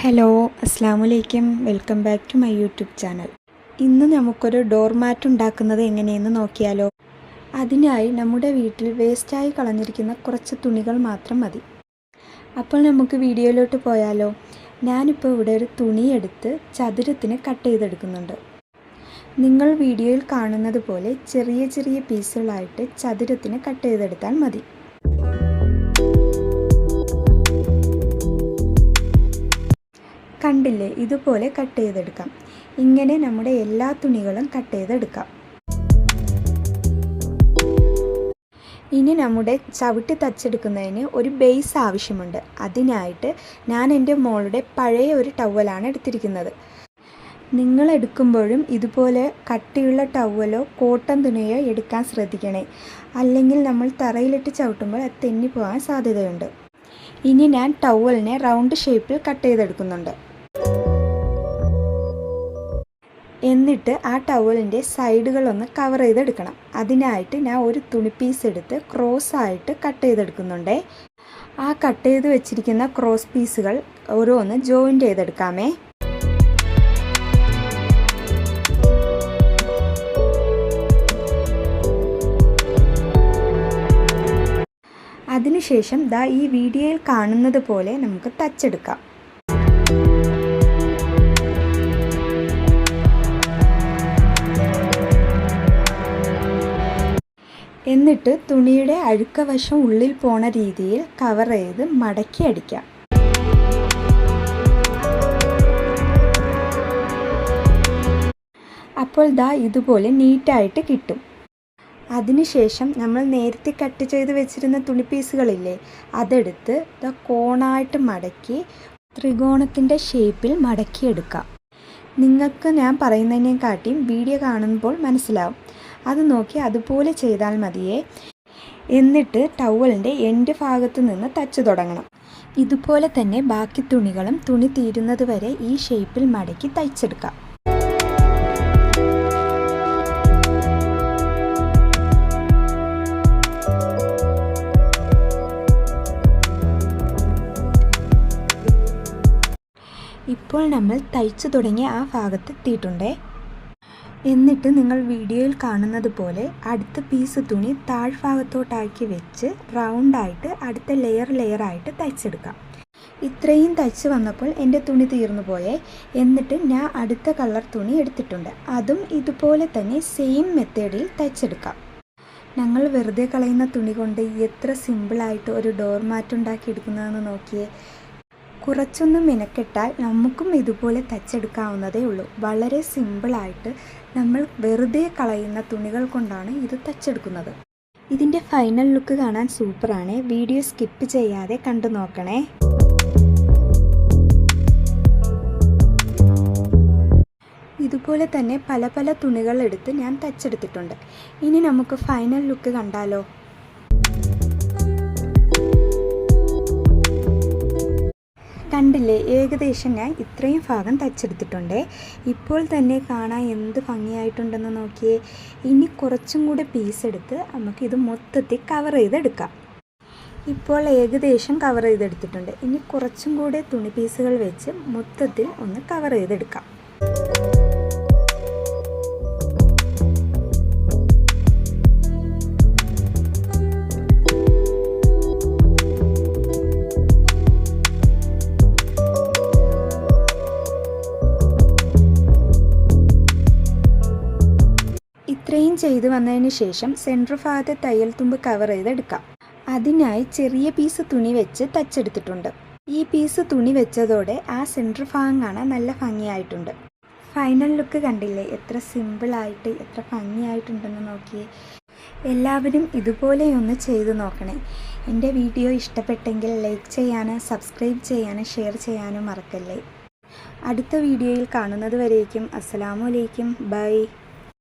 Hello അസ്സാമലൈക്കും welcome back to my YouTube channel. ഇന്ന് നമുക്കൊരു ഡോർ മാറ്റ് ഉണ്ടാക്കുന്നത് എങ്ങനെയെന്ന് നോക്കിയാലോ. അതിനായി നമ്മുടെ വീട്ടിൽ വേസ്റ്റായി കളഞ്ഞിരിക്കുന്ന കുറച്ച് തുണികൾ മാത്രം മതി. അപ്പോൾ നമുക്ക് വീഡിയോയിലോട്ട് പോയാലോ. ഞാനിപ്പോൾ ഇവിടെ ഒരു തുണി എടുത്ത് ചതുരത്തിന് കട്ട് ചെയ്തെടുക്കുന്നുണ്ട്. നിങ്ങൾ വീഡിയോയിൽ കാണുന്നത് പോലെ ചെറിയ ചെറിയ പീസുകളായിട്ട് ചതുരത്തിന് കട്ട് ചെയ്തെടുത്താൽ മതി. കണ്ടില്ലേ, ഇതുപോലെ കട്ട് ചെയ്തെടുക്കാം. ഇങ്ങനെ നമ്മുടെ എല്ലാ തുണികളും കട്ട് ചെയ്തെടുക്കാം. ഇനി നമ്മുടെ ചവിട്ടി തച്ചെടുക്കുന്നതിന് ഒരു ബേസ് ആവശ്യമുണ്ട്. അതിനായിട്ട് ഞാൻ എൻ്റെ മോളുടെ പഴയ ഒരു ടവലാണ് എടുത്തിരിക്കുന്നത്. നിങ്ങൾ എടുക്കുമ്പോഴും ഇതുപോലെ കട്ടിയുള്ള ടവലോ കോട്ടൺ തുണിയോ എടുക്കാൻ ശ്രദ്ധിക്കണേ. അല്ലെങ്കിൽ നമ്മൾ തറയിലിട്ട് ചവിട്ടുമ്പോൾ അത് തെന്നിപ്പോകാൻ സാധ്യതയുണ്ട്. ഇനി ഞാൻ ടവലിനെ റൗണ്ട് ഷേപ്പിൽ കട്ട് ചെയ്തെടുക്കുന്നുണ്ട്. എന്നിട്ട് ആ ടവലിൻ്റെ സൈഡുകളൊന്ന് കവർ ചെയ്തെടുക്കണം. അതിനായിട്ട് ഞാൻ ഒരു തുണി പീസ് എടുത്ത് ക്രോസ് ആയിട്ട് കട്ട് ചെയ്തെടുക്കുന്നുണ്ട്. ആ കട്ട് ചെയ്ത് വെച്ചിരിക്കുന്ന ക്രോസ് പീസുകൾ ഓരോന്ന് ജോയിൻ്റ് ചെയ്തെടുക്കാമേ. അതിനുശേഷം ഈ വീഡിയോയിൽ കാണുന്നത് പോലെ നമുക്ക് തച്ചെടുക്കാം. എന്നിട്ട് തുണിയുടെ അഴുക്ക വശം ഉള്ളിൽ പോണ രീതിയിൽ കവർ ചെയ്ത് മടക്കി അടിക്കാം. അപ്പോൾ ഇതുപോലെ നീറ്റായിട്ട് കിട്ടും. അതിനുശേഷം നമ്മൾ നേരത്തെ കട്ട് ചെയ്ത് വെച്ചിരുന്ന തുണി പീസുകളില്ലേ, അതെടുത്ത് കോണായിട്ട് മടക്കി ത്രികോണത്തിൻ്റെ ഷേപ്പിൽ മടക്കിയെടുക്കാം. നിങ്ങൾക്ക് ഞാൻ പറയുന്നതിനെക്കാട്ടിയും വീഡിയോ കാണുമ്പോൾ മനസ്സിലാവും. അത് നോക്കി അതുപോലെ ചെയ്താൽ മതിയേ. എന്നിട്ട് ടവലിൻ്റെ എൻഡ് ഭാഗത്തു നിന്ന് തച്ചു തുടങ്ങണം. ഇതുപോലെ തന്നെ ബാക്കി തുണികളും തുണി തീരുന്നത് വരെ ഈ ഷേപ്പിൽ മടക്കി തയ്ച്ചെടുക്കാം. ഇപ്പോൾ നമ്മൾ തയ്ച്ചു തുടങ്ങിയ ആ ഭാഗത്ത് എത്തിയിട്ടുണ്ട്. എന്നിട്ട് നിങ്ങൾ വീഡിയോയിൽ കാണുന്നത് പോലെ അടുത്ത പീസ് തുണി താഴ്ഭാഗത്തോട്ടാക്കി വെച്ച് റൗണ്ടായിട്ട് അടുത്ത ലെയറായിട്ട് തയ്ച്ചെടുക്കാം. ഇത്രയും തയ്ച്ച് വന്നപ്പോൾ എൻ്റെ തുണി തീർന്നു പോയേ. എന്നിട്ട് ഞാൻ അടുത്ത കളർ തുണി എടുത്തിട്ടുണ്ട്. അതും ഇതുപോലെ തന്നെ സെയിം മെത്തേഡിൽ തയ്ച്ചെടുക്കാം. ഞങ്ങൾ വെറുതെ കളയുന്ന തുണി കൊണ്ട് എത്ര സിമ്പിളായിട്ട് ഒരു ഡോർ മാറ്റ് ഉണ്ടാക്കി എടുക്കുന്നതെന്ന് നോക്കിയേ. കുറച്ചൊന്ന് മെനക്കെട്ടാൽ നമുക്കും ഇതുപോലെ തച്ചെടുക്കാവുന്നതേ ഉള്ളൂ. വളരെ സിമ്പിളായിട്ട് നമ്മൾ വെറുതെ കളയുന്ന തുണികൾ കൊണ്ടാണ് ഇത് തച്ചെടുക്കുന്നത്. ഇതിൻ്റെ ഫൈനൽ ലുക്ക് കാണാൻ സൂപ്പറാണ്. വീഡിയോ സ്കിപ്പ് ചെയ്യാതെ കണ്ടു നോക്കണേ. ഇതുപോലെ തന്നെ പല പല തുണികൾ എടുത്ത് ഞാൻ തച്ചെടുത്തിട്ടുണ്ട്. ഇനി നമുക്ക് ഫൈനൽ ലുക്ക് കണ്ടാലോ. കണ്ടില്ലേ, ഏകദേശം ഞാൻ ഇത്രയും ഭാഗം തച്ചെടുത്തിട്ടുണ്ട്. ഇപ്പോൾ തന്നെ കാണാൻ എന്ത് ഭംഗിയായിട്ടുണ്ടെന്ന് നോക്കിയേ. ഇനി കുറച്ചും കൂടെ പീസ് എടുത്ത് നമുക്കിത് മൊത്തത്തിൽ കവർ ചെയ്തെടുക്കാം. ഇപ്പോൾ ഏകദേശം കവർ ചെയ്തെടുത്തിട്ടുണ്ട്. ഇനി കുറച്ചും കൂടെ തുണി പീസുകൾ വെച്ച് മൊത്തത്തിൽ ഒന്ന് കവർ ചെയ്തെടുക്കാം. ഇത്രയും ചെയ്തു വന്നതിന് ശേഷം സെൻറ്റർ ഭാഗത്തെ തയ്യൽ തുമ്പ് കവർ ചെയ്തെടുക്കാം. അതിനായി ചെറിയ പീസ് തുണി വെച്ച് തച്ചെടുത്തിട്ടുണ്ട്. ഈ പീസ് തുണി വെച്ചതോടെ ആ സെൻറ്റർ ഭാഗം കാണാൻ നല്ല ഭംഗിയായിട്ടുണ്ട്. ഫൈനൽ ലുക്ക് കണ്ടില്ലേ, എത്ര സിമ്പിളായിട്ട് എത്ര ഭംഗിയായിട്ടുണ്ടെന്ന് നോക്കിയേ. എല്ലാവരും ഇതുപോലെയൊന്ന് ചെയ്തു നോക്കണേ. എൻ്റെ വീഡിയോ ഇഷ്ടപ്പെട്ടെങ്കിൽ ലൈക്ക് ചെയ്യാനും സബ്സ്ക്രൈബ് ചെയ്യാനും ഷെയർ ചെയ്യാനും മറക്കല്ലേ. അടുത്ത വീഡിയോയിൽ കാണുന്നത് വരേക്കും അസ്സലാമു അലൈക്കും. ബൈ.